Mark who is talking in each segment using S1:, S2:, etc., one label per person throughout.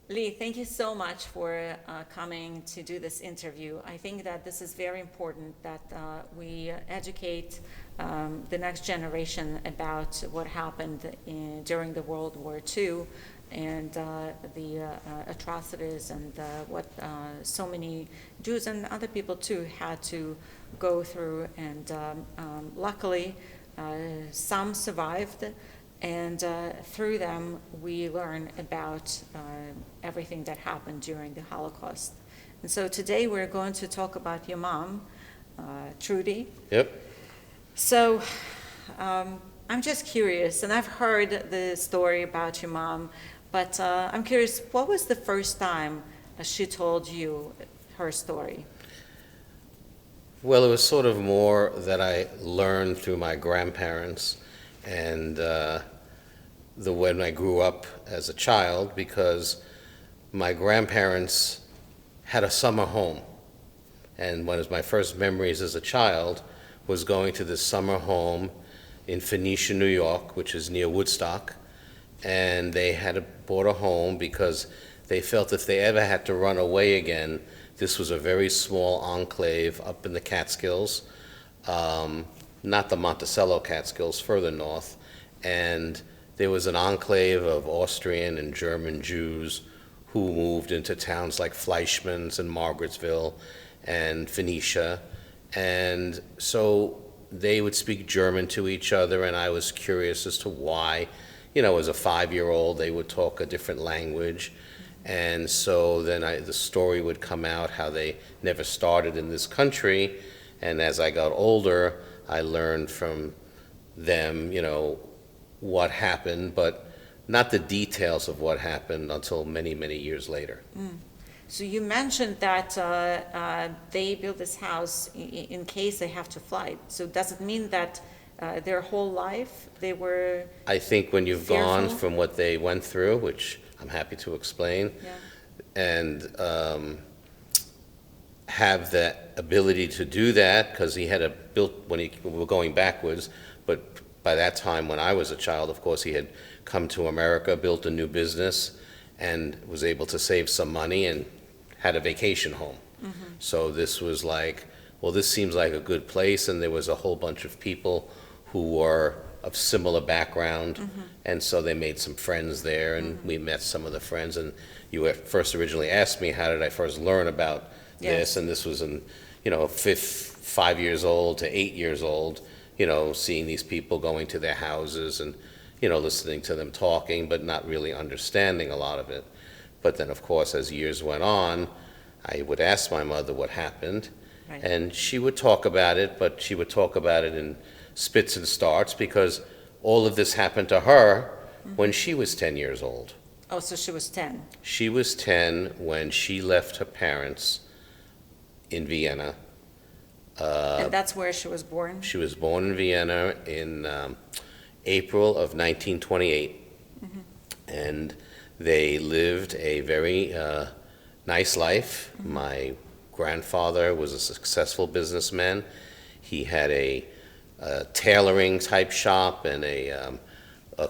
S1: Lee, thank you so much for coming to do this interview. I think that this is very important that we educate the next generation about what happened during the World War II and the atrocities and what so many Jews and other people too had to go through. And luckily, some survived, and through them, we learn about everything that happened during the Holocaust. And so today we're going to talk about your mom, Trudy.
S2: Yep.
S1: So I'm just curious, and I've heard the story about your mom, but I'm curious, what was the first time she told you her story?
S2: Well, it was sort of more that I learned through my grandparents and when I grew up as a child, because my grandparents had a summer home. And one of my first memories as a child was going to this summer home in Phoenicia, New York, which is near Woodstock. And they had bought a home because they felt if they ever had to run away again, this was a very small enclave up in the Catskills, not the Monticello Catskills, further north. And there was an enclave of Austrian and German Jews who moved into towns like Fleischmann's and Margarettsville and Phoenicia. And so they would speak German to each other, and I was curious as to why. As a 5-year-old, they would talk a different language. And so then the story would come out how they never started in this country. And as I got older, I learned from them, what happened, but not the details of what happened until many, many years later.
S1: So you mentioned that they built this house in case they have to fly. So does it mean that their whole life they were
S2: I think when you've
S1: fearful?
S2: gone from what they went through, which I'm happy to explain,
S1: Yeah.
S2: and have the ability to do that, because he had built, we were going backwards, but by that time when I was a child, of course, he had come to America, built a new business, and was able to save some money and had a vacation home. So this was like, well, this seems like a good place, and there was a whole bunch of people who were of similar background, and so they made some friends there, and we met some of the friends. And you had first originally asked me, how did I first learn about
S1: Yes.
S2: this? And this was in, 5 years old to 8 years old, seeing these people going to their houses and, listening to them talking, but not really understanding a lot of it. But then, of course, as years went on, I would ask my mother what happened,
S1: Right.
S2: and she would talk about it, but she would talk about it in spits and starts, because all of this happened to her when she was 10 years old.
S1: Oh, so she was 10.
S2: She was 10 when she left her parents in Vienna.
S1: And that's where she was born?
S2: She was born in Vienna in April of 1928, and they lived a very nice life. My grandfather was a successful businessman. He had a tailoring type shop and a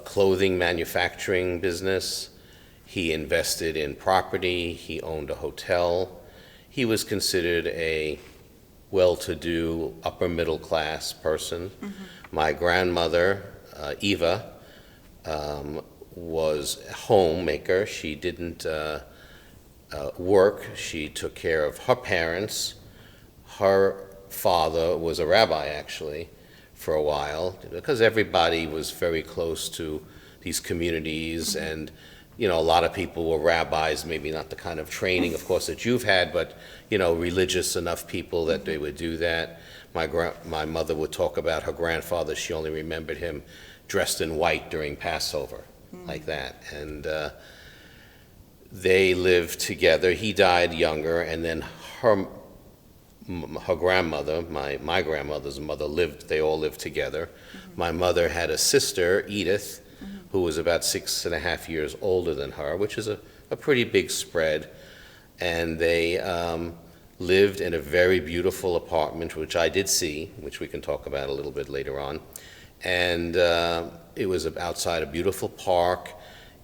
S2: clothing manufacturing business. He invested in property. He owned a hotel. He was considered a well-to-do, upper-middle-class person. My grandmother, Eva, was a homemaker. She didn't work. She took care of her parents. Her father was a rabbi, actually, for a while, because everybody was very close to these communities, and a lot of people were rabbis, maybe not the kind of training, of course, that you've had, but religious enough people that they would do that. My mother would talk about her grandfather. She only remembered him dressed in white during Passover, like that. And they lived together. He died younger, and then her grandmother, my grandmother's mother, they all lived together. My mother had a sister, Edith, who was about 6.5 years older than her, which is a pretty big spread. And they lived in a very beautiful apartment, which I did see, which we can talk about a little bit later on. And it was outside a beautiful park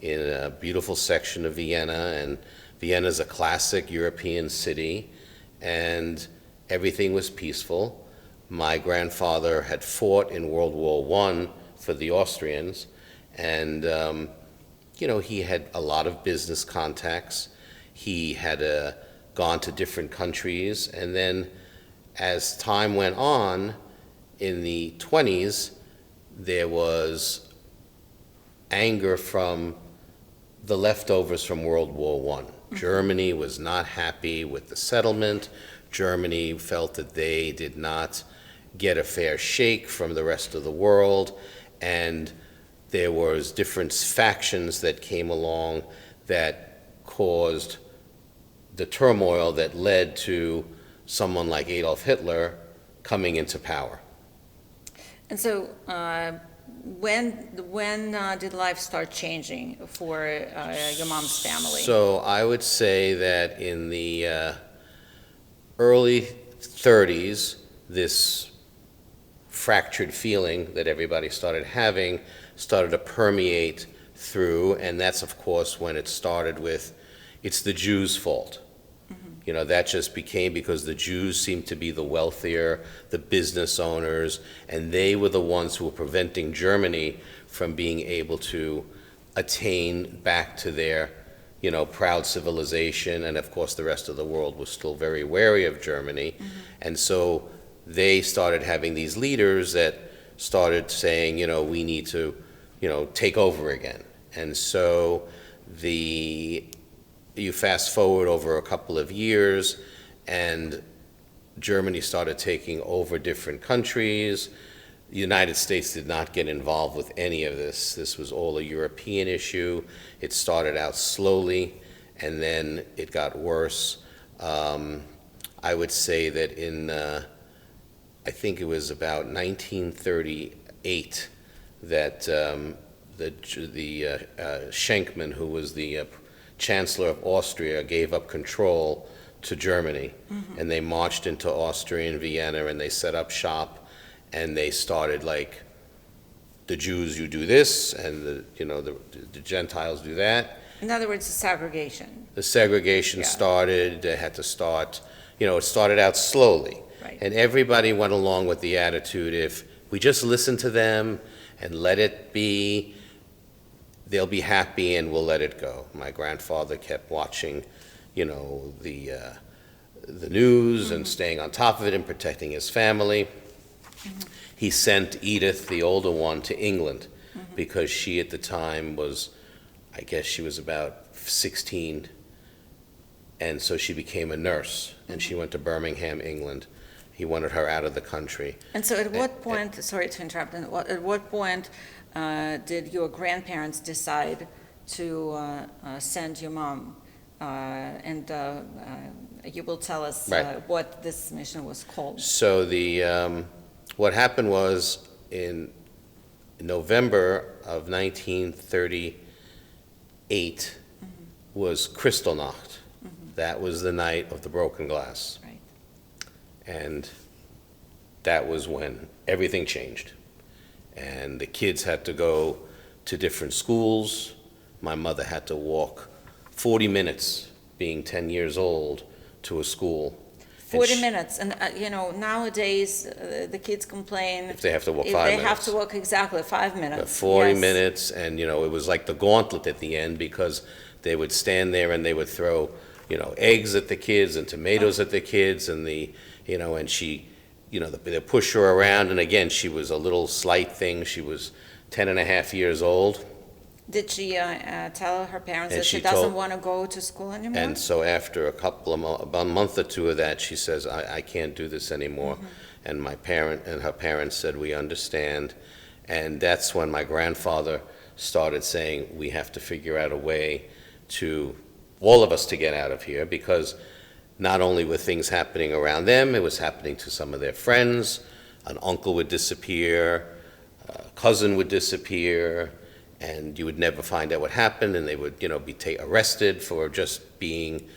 S2: in a beautiful section of Vienna, and Vienna is a classic European city, and everything was peaceful. My grandfather had fought in World War I for the Austrians, and he had a lot of business contacts. He had gone to different countries, and then as time went on, in the 20s, there was anger from the leftovers from World War I. Germany was not happy with the settlement. Germany felt that they did not get a fair shake from the rest of the world, and there was different factions that came along that caused the turmoil that led to someone like Adolf Hitler coming into power.
S1: And so, when did life start changing for your mom's family?
S2: So I would say that in the early 30s, this fractured feeling that everybody started having started to permeate through, and that's of course when it started with, it's the Jews' fault. That just became because the Jews seemed to be the wealthier, the business owners, and they were the ones who were preventing Germany from being able to attain back to their, proud civilization. And of course, the rest of the world was still very wary of Germany. And so they started having these leaders that started saying, we need to, take over again. And so you fast forward over a couple of years, and Germany started taking over different countries. The United States did not get involved with any of this. This was all a European issue. It started out slowly, and then it got worse. I would say that in, I think it was about 1938, that Schenkman, who was the Chancellor of Austria, gave up control to Germany, and they marched into Austria and Vienna, and they set up shop, and they started like, the Jews, you do this, and the Gentiles do that.
S1: In other words, the segregation.
S2: The segregation started. They had to start. It started out slowly,
S1: Right.
S2: and everybody went along with the attitude: if we just listen to them and let it be, they'll be happy and we'll let it go. My grandfather kept watching, the news and staying on top of it and protecting his family. He sent Edith, the older one, to England because she at the time was, I guess she was about 16, and so she became a nurse, and she went to Birmingham, England. He wanted her out of the country.
S1: And so at what point, sorry to interrupt, at what point did your grandparents decide to send your mom? And you will tell us what this mission was called.
S2: So what happened was in November of 1938 was Kristallnacht. That was the night of the broken glass.
S1: Right.
S2: And that was when everything changed. And the kids had to go to different schools. My mother had to walk 40 minutes, being 10 years old, to a school.
S1: 40 minutes, and nowadays the kids complain
S2: if they have to walk
S1: if
S2: 5
S1: they
S2: minutes.
S1: have to walk exactly 5 minutes.
S2: 40
S1: Yes.
S2: minutes, and it was like the gauntlet at the end, because they would stand there and they would throw, eggs at the kids and tomatoes at the kids, and and she, they push her around, and again, she was a little slight thing. She was 10 and a half years old.
S1: Did she tell her parents
S2: And
S1: that she
S2: she
S1: doesn't
S2: told-
S1: want to go to school anymore?
S2: And so after about a month or two of that, she says, I can't do this anymore. And her parents said, we understand. And that's when my grandfather started saying, we have to figure out a way to, all of us, to get out of here, because not only were things happening around them, it was happening to some of their friends. An uncle would disappear, a cousin would disappear, and you would never find out what happened, and they would, be arrested for just being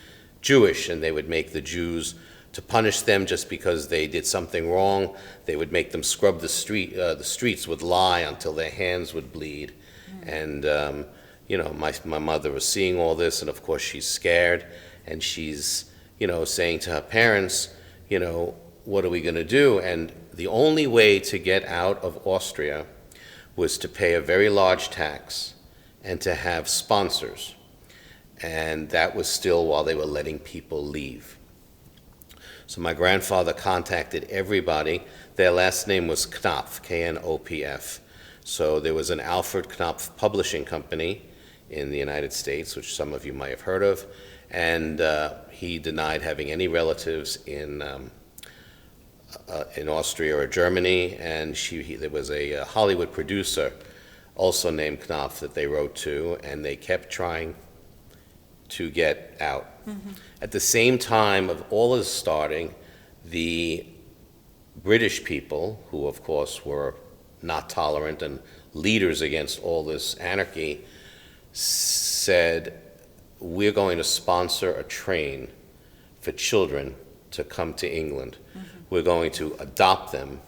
S2: Jewish, and they would make the Jews, to punish them just because they did something wrong, they would make them scrub the streets with lye until their hands would bleed. And, my mother was seeing all this, and of course she's scared, and she's, saying to her parents, what are we going to do? And the only way to get out of Austria was to pay a very large tax and to have sponsors. And that was still while they were letting people leave. So my grandfather contacted everybody. Their last name was Knopf, Knopf. So there was an Alfred Knopf publishing company in the United States, which some of you might have heard of, and he denied having any relatives in Austria or Germany, and there was a Hollywood producer also named Knopf that they wrote to, and they kept trying to get out. At the same time of all this starting, the British people, who of course were not tolerant and leaders against all this anarchy, said, we're going to sponsor a train for children to come to England. We're going to adopt them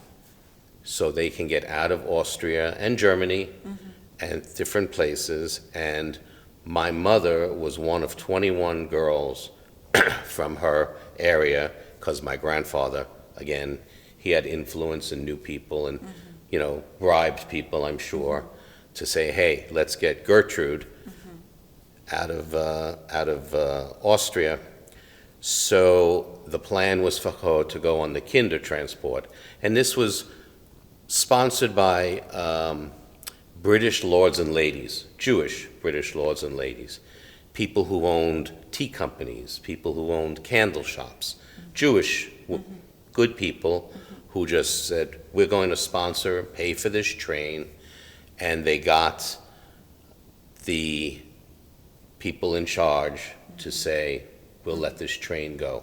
S2: so they can get out of Austria and Germany and different places. And my mother was one of 21 girls from her area, because my grandfather, again, he had influence and knew people and, bribed people, I'm sure, to say, hey, let's get Gertrude out of Austria. So the plan was for her to go on the kinder transport. And this was sponsored by British lords and ladies, Jewish British lords and ladies, people who owned tea companies, people who owned candle shops, Jewish good people who just said, we're going to sponsor, pay for this train, and they got the people in charge to say, we'll let this train go.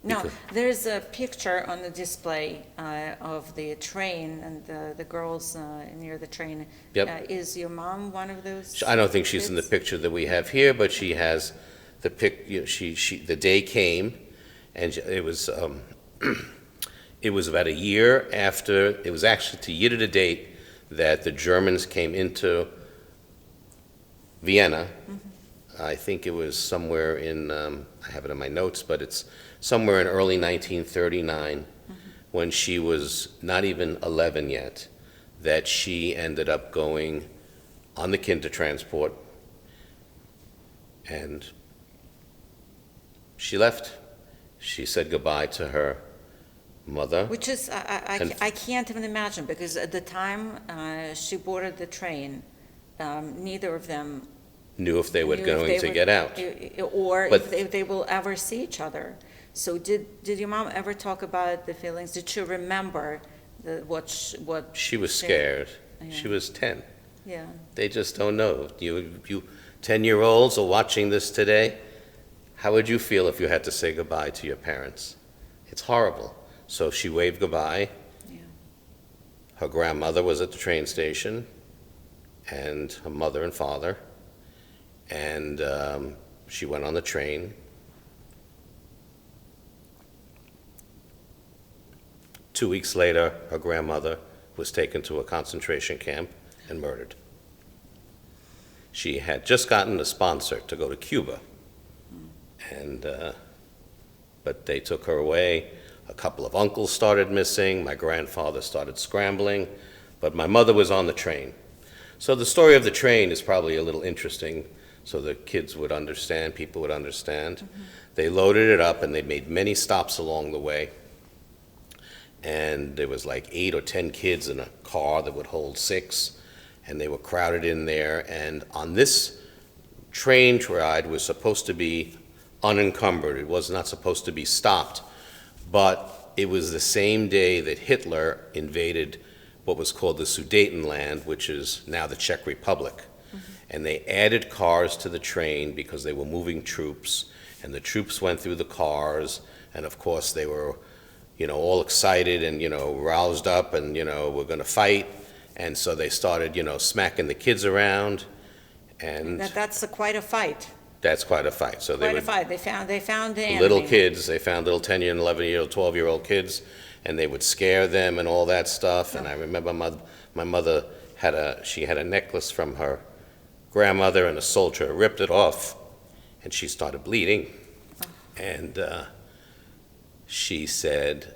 S1: Now, there's a picture on the display of the train and the girls near the train.
S2: Yep.
S1: Is your mom one of those?
S2: I don't think she's in the
S1: kids?
S2: picture that we have here, but she has the the day came, and it was it was about a year after, it was actually to year to the date that the Germans came into Vienna. I think it was somewhere in, I have it in my notes, but it's somewhere in early 1939, when she was not even 11 yet, that she ended up going on the kinder transport, and she left. She said goodbye to her mother.
S1: Which is, I can't even imagine, because at the time she boarded the train, neither of them
S2: Knew if they were
S1: knew if
S2: going
S1: they
S2: to
S1: were-
S2: get out.
S1: Or
S2: But-
S1: if they will ever see each other. So did your mom ever talk about the feelings? Did she remember what?
S2: She was scared.
S1: Yeah.
S2: She was 10.
S1: Yeah.
S2: They just don't know. You 10-year-olds are watching this today. How would you feel if you had to say goodbye to your parents? It's horrible. So she waved goodbye.
S1: Yeah.
S2: Her grandmother was at the train station, and her mother and father, and she went on the train. 2 weeks later, her grandmother was taken to a concentration camp and murdered. She had just gotten a sponsor to go to Cuba, and but they took her away. A couple of uncles started missing. My grandfather started scrambling, but my mother was on the train. So the story of the train is probably a little interesting, so the kids would understand, people would understand. They loaded it up, and they made many stops along the way. And there was like 8 or 10 kids in a car that would hold 6, and they were crowded in there. And on this train ride was supposed to be unencumbered. It was not supposed to be stopped. But it was the same day that Hitler invaded what was called the Sudetenland, which is now the Czech Republic. And they added cars to the train because they were moving troops, and the troops went through the cars, and of course they were, all excited and, roused up, and, we're going to fight. And so they started, smacking the kids around, and
S1: That's quite a fight.
S2: that's quite a fight. So they
S1: Quite a
S2: would,
S1: fight. They found the
S2: little
S1: enemy.
S2: kids, they found little 10-year and 11-year-old, 12-year-old kids, and they would scare them and all that stuff. And I remember my mother she had a necklace from her grandmother and a soldier ripped it off, and she started bleeding. And she said,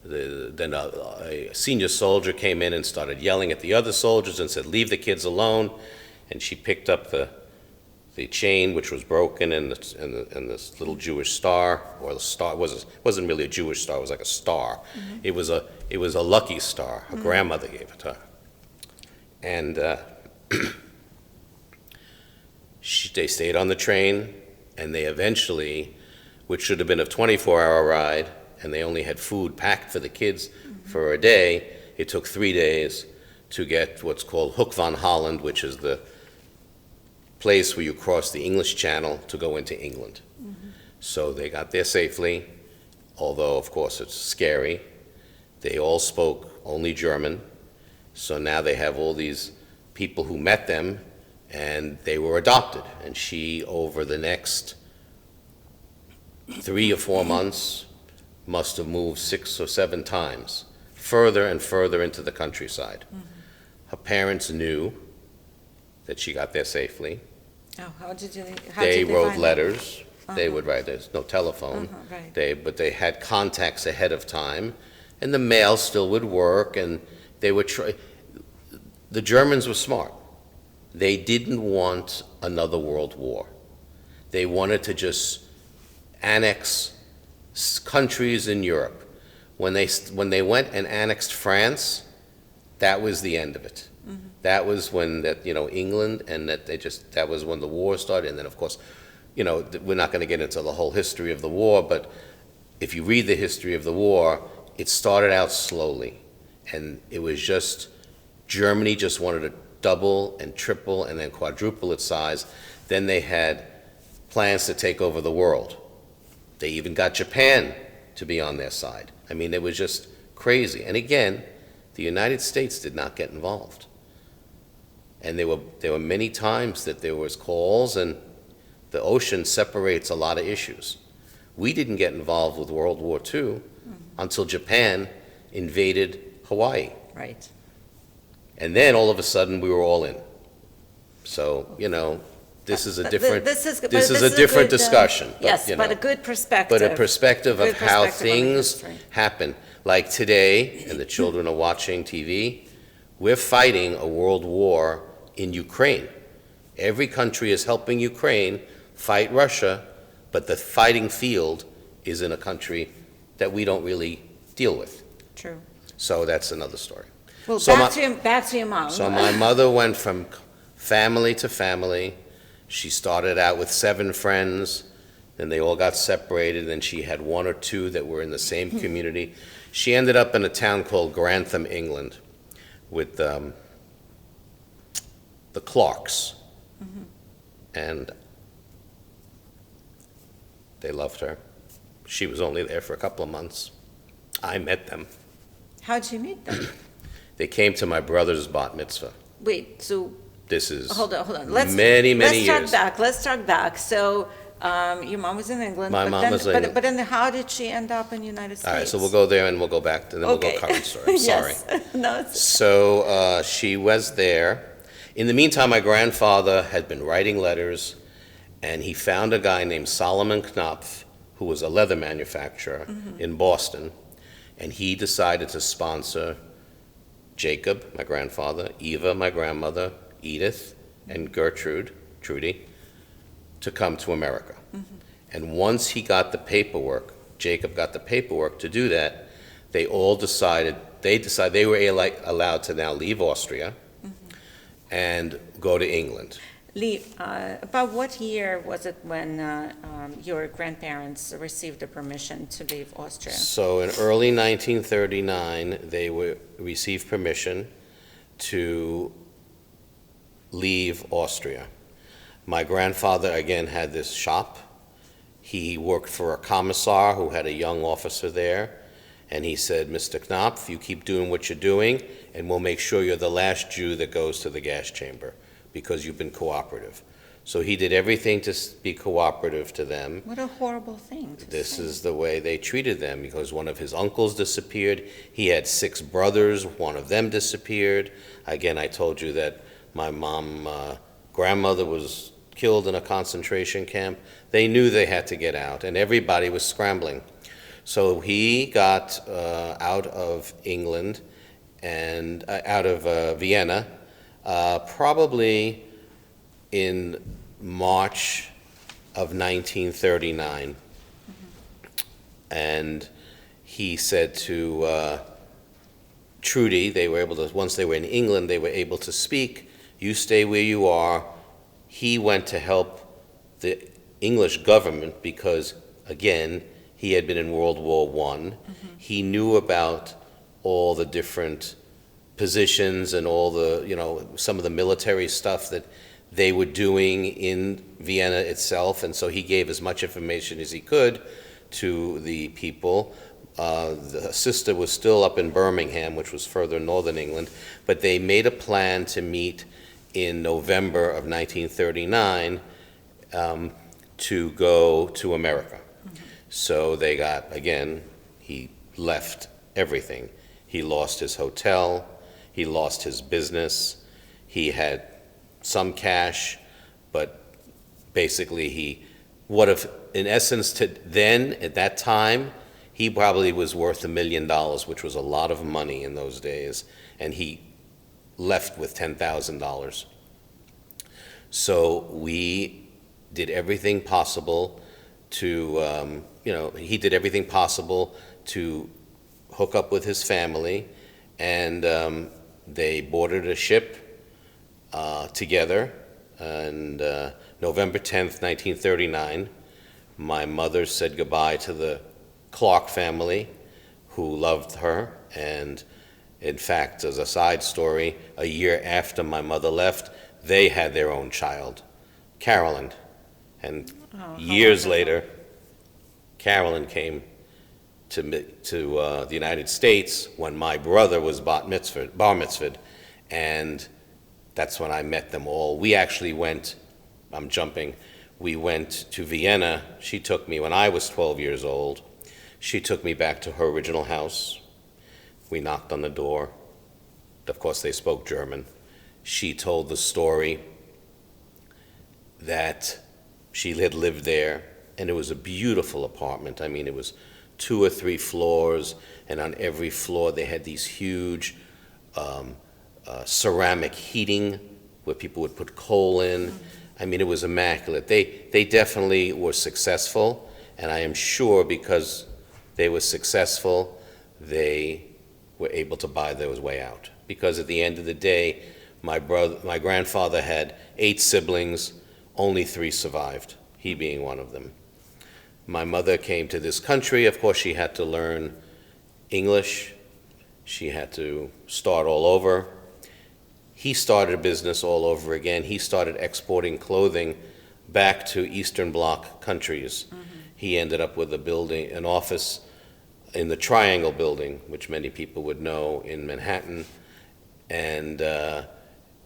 S2: then a senior soldier came in and started yelling at the other soldiers and said, "Leave the kids alone." And she picked up the chain, which was broken, and this little Jewish star, or the star wasn't really a Jewish star; it was like a star. Mm-hmm. It was a lucky star. Her grandmother gave it to her, and they stayed on the train, and they eventually, which should have been a 24-hour ride, and they only had food packed for the kids for a day. It took 3 days to get what's called Hoek van Holland, which is the place where you cross the English Channel to go into England. So they got there safely, although of course it's scary. They all spoke only German, so now they have all these people who met them, and they were adopted. And she, over the next 3 or 4 months, must have moved 6 or 7 times, further and further into the countryside. Her parents knew that she got there safely.
S1: Oh, how did
S2: They
S1: they
S2: wrote
S1: find
S2: letters.
S1: out?
S2: They would write, there's no telephone.
S1: Right.
S2: But they had contacts ahead of time, and the mail still would work, and they would try. The Germans were smart. They didn't want another world war. They wanted to just annex countries in Europe. When they went and annexed France, that was the end of it. That was when England, and that was when the war started. And then of course, we're not going to get into the whole history of the war, but if you read the history of the war, it started out slowly, and it was just Germany just wanted to double and triple and then quadruple its size. Then they had plans to take over the world. They even got Japan to be on their side. I mean, it was just crazy. And again, the United States did not get involved. And there were many times that there was calls, and the ocean separates a lot of issues. We didn't get involved with World War II until Japan invaded Hawaii.
S1: Right.
S2: And then all of a sudden we were all in. So, this is a different discussion.
S1: Yes, but a good perspective.
S2: But a perspective of how
S1: perspective on the
S2: things
S1: history.
S2: happen. Like today, and the children are watching TV, we're fighting a world war in Ukraine. Every country is helping Ukraine fight Russia, but the fighting field is in a country that we don't really deal with.
S1: True.
S2: So that's another story.
S1: Well,
S2: So
S1: back to your mom.
S2: So my mother went from family to family. She started out with 7 friends, then they all got separated, then she had 1 or 2 that were in the same community. She ended up in a town called Grantham, England, with the Clarks. And they loved her. She was only there for a couple of months. I met them.
S1: How'd you meet them?
S2: They came to my brother's bat mitzvah.
S1: Wait, so
S2: This is
S1: hold on.
S2: many
S1: Let's
S2: years.
S1: talk back. So, your mom was in England.
S2: My mom was in England.
S1: But then how did she end up in the United States?
S2: All right, so we'll go there and we'll go back, and then we'll go current story. Sorry.
S1: Yes. No, it's
S2: So she was there. In the meantime, my grandfather had been writing letters, and he found a guy named Solomon Knopf, who was a leather manufacturer in Boston, and he decided to sponsor Jacob, my grandfather, Eva, my grandmother, Edith, and Trudy, to come to America. And once he got the paperwork, Jacob got the paperwork to do that, they decided they were allowed to now leave Austria and go to England.
S1: Lee, about what year was it when your grandparents received the permission to leave Austria?
S2: So in early 1939, they received permission to leave Austria. My grandfather, again, had this shop. He worked for a commissar who had a young officer there, and he said, "Mr. Knopf, you keep doing what you're doing, and we'll make sure you're the last Jew that goes to the gas chamber, because you've been cooperative." So he did everything to be cooperative to them.
S1: What a horrible thing to
S2: This
S1: say.
S2: is the way they treated them, because one of his uncles disappeared. He had 6 brothers. One of them disappeared. Again, I told you that my mom grandmother was killed in a concentration camp. They knew they had to get out, and everybody was scrambling. So he got out of England and out of Vienna, probably in March of 1939. And he said to Trudy, they were able to, once they were in England, they were able to speak. You stay where you are. He went to help the English government because, again, he had been in World War I. He knew about all the different positions and all the, some of the military stuff that they were doing in Vienna itself, and so he gave as much information as he could to the people. The sister was still up in Birmingham, which was further northern England, but they made a plan to meet in November of 1939 to go to America. So they got, again, he left everything. He lost his hotel, he lost his business, he had some cash, but basically he would have, in essence, then, at that time, he probably was worth $1 million, which was a lot of money in those days, and he left with $10,000. So we did everything possible to, he did everything possible to hook up with his family, and they boarded a ship together. And November 10th, 1939, my mother said goodbye to the Clark family, who loved her. And in fact, as a side story, a year after my mother left, they had their own child, Carolyn. And years later, Carolyn came to the United States when my brother was bar mitzvahed, and that's when I met them all. We actually went, we went to Vienna. She took me when I was 12 years old. She took me back to her original house. We knocked on the door. Of course, they spoke German. She told the story that she had lived there, and it was a beautiful apartment. I mean, it was 2 or 3 floors, and on every floor they had these huge ceramic heating where people would put coal in. I mean, it was immaculate. They definitely were successful, and I am sure because they were successful, they were able to buy their way out. Because at the end of the day, my grandfather had 8 siblings, only 3 survived, he being one of them. My mother came to this country. Of course, she had to learn English. She had to start all over. He started a business all over again. He started exporting clothing back to Eastern Bloc countries. He ended up with an office in the Triangle Building, which many people would know, in Manhattan. And I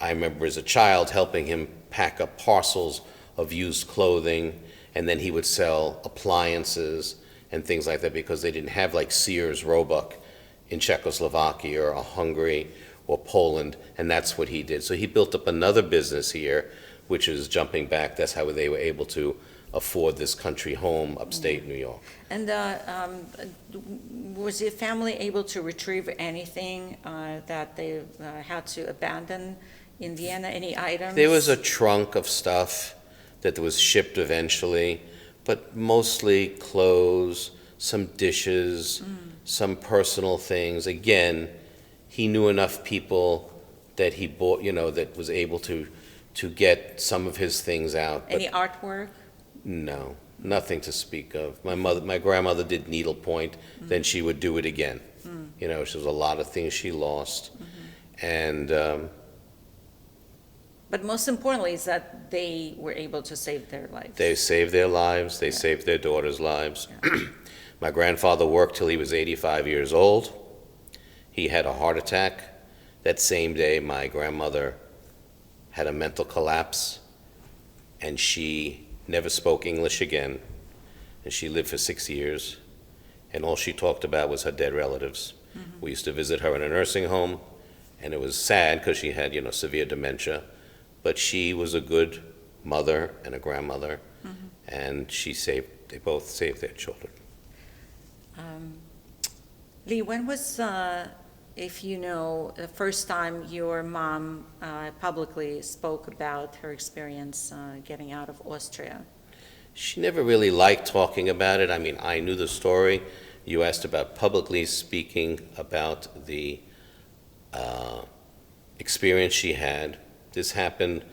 S2: remember as a child helping him pack up parcels of used clothing, and then he would sell appliances and things like that because they didn't have like Sears, Roebuck in Czechoslovakia or Hungary or Poland, and that's what he did. So he built up another business here, which is jumping back. That's how they were able to afford this country home upstate New York.
S1: And was your family able to retrieve anything that they had to abandon in Vienna, any items?
S2: There was a trunk of stuff that was shipped eventually, but mostly clothes, some dishes, some personal things. Again, he knew enough people that he bought, that was able to get some of his things out.
S1: Any artwork?
S2: No, nothing to speak of. My grandmother did needlepoint, then she would do it again. There was a lot of things she lost. And
S1: but most importantly is that they were able to save their lives.
S2: They saved their lives. They saved their daughters' lives. Yeah. My grandfather worked till he was 85 years old. He had a heart attack. That same day, my grandmother had a mental collapse, and she never spoke English again. And she lived for 6 years, and all she talked about was her dead relatives. We used to visit her in a nursing home, and it was sad because she had, severe dementia. but she was a good mother and a grandmother, and they both saved their children.
S1: Lee, when was, if you know, the first time your mom publicly spoke about her experience getting out of Austria?
S2: She never really liked talking about it. I mean, I knew the story. You asked about publicly speaking about the experience she had. This happened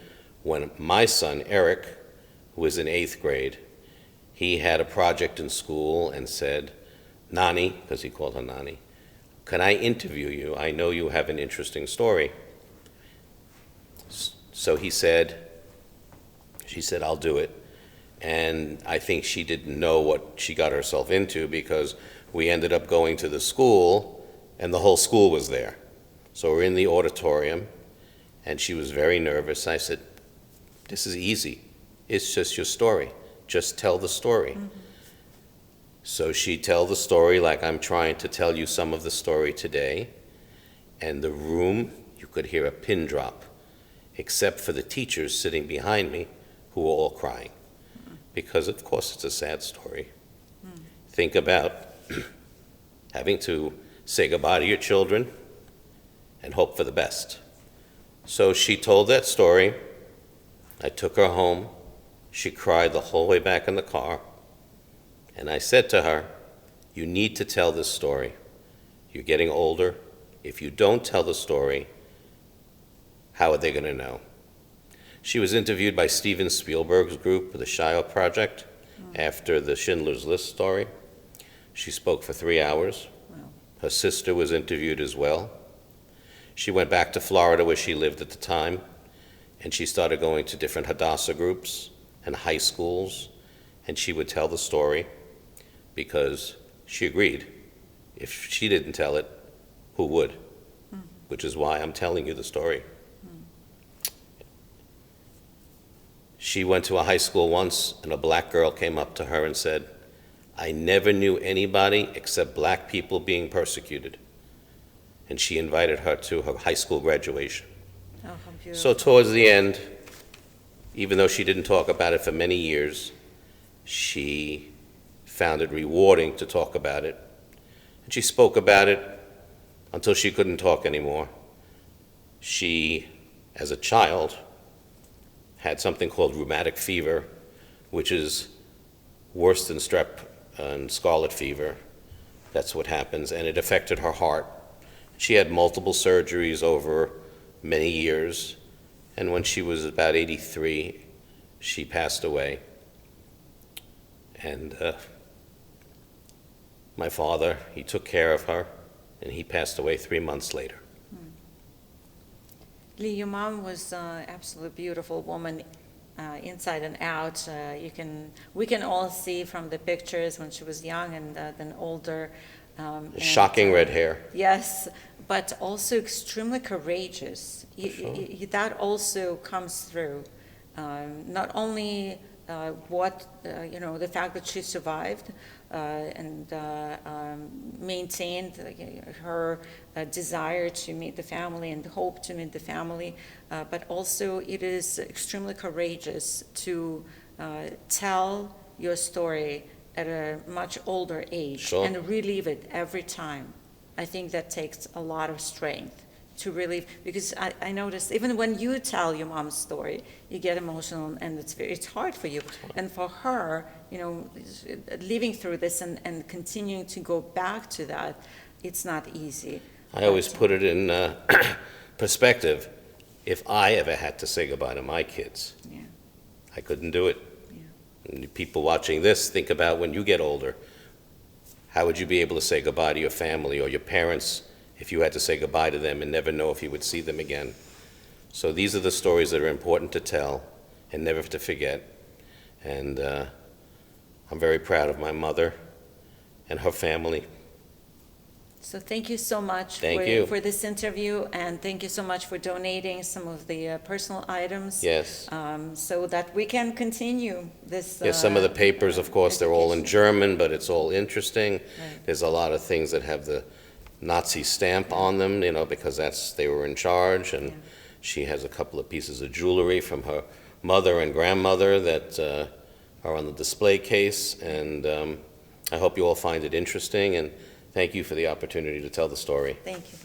S2: when my son, Eric, who was in 8th grade, he had a project in school and said, "Nani," because he called her Nani, "can I interview you? I know you have an interesting story." So she said, "I'll do it." And I think she didn't know what she got herself into, because we ended up going to the school and the whole school was there. So we're in the auditorium and she was very nervous. I said, "This is easy. It's just your story. Just tell the story." So she tell the story like I'm trying to tell you some of the story today. And the room, you could hear a pin drop, except for the teachers sitting behind me who were all crying. Because of course it's a sad story. Think about having to say goodbye to your children and hope for the best. So she told that story. I took her home. She cried the whole way back in the car. And I said to her, "You need to tell this story. You're getting older. If you don't tell the story, how are they going to know?" She was interviewed by Steven Spielberg's group, the Shire Project, after the Schindler's List story. She spoke for 3 hours.
S1: Wow.
S2: Her sister was interviewed as well. She went back to Florida, where she lived at the time, and she started going to different Hadassah groups and high schools, and she would tell the story because she agreed. If she didn't tell it, who would? Which is why I'm telling you the story. She went to a high school once, and a black girl came up to her and said, "I never knew anybody except black people being persecuted." And she invited her to her high school graduation.
S1: Oh, how beautiful.
S2: So towards the end, even though she didn't talk about it for many years, she found it rewarding to talk about it. And she spoke about it until she couldn't talk anymore. She, as a child, had something called rheumatic fever, which is worse than strep and scarlet fever. That's what happens, and it affected her heart. She had multiple surgeries over many years, and when she was about 83, she passed away. And my father, he took care of her, and he passed away 3 months later.
S1: Lee, your mom was absolutely beautiful woman, inside and out. We can all see from the pictures when she was young and then older.
S2: Shocking red hair.
S1: Yes, but also extremely courageous.
S2: Sure.
S1: That also comes through. Not only the fact that she survived and maintained her desire to meet the family and hope to meet the family, but also it is extremely courageous to tell your story at a much older age.
S2: Sure.
S1: And relive it every time. I think that takes a lot of strength to relive, because I noticed even when you tell your mom's story, you get emotional and it's hard for you. And for her, living through this and continuing to go back to that, it's not easy.
S2: I always put it in perspective. If I ever had to say goodbye to my kids,
S1: Yeah.
S2: I couldn't do it. And people watching this, think about when you get older, how would you be able to say goodbye to your family or your parents if you had to say goodbye to them and never know if you would see them again? So these are the stories that are important to tell and never to forget. And I'm very proud of my mother and her family.
S1: So thank you so much
S2: Thank you.
S1: for this interview, and thank you so much for donating some of the personal items.
S2: Yes.
S1: So that we can continue this.
S2: Yes, some of the papers, of course, they're all in
S1: education.
S2: German, but it's all interesting.
S1: Right.
S2: There's a lot of things that have the Nazi stamp on them, because they were in charge, and
S1: Yeah.
S2: She has a couple of pieces of jewelry from her mother and grandmother that are on the display case, and I hope you all find it interesting, and thank you for the opportunity to tell the story.
S1: Thank you.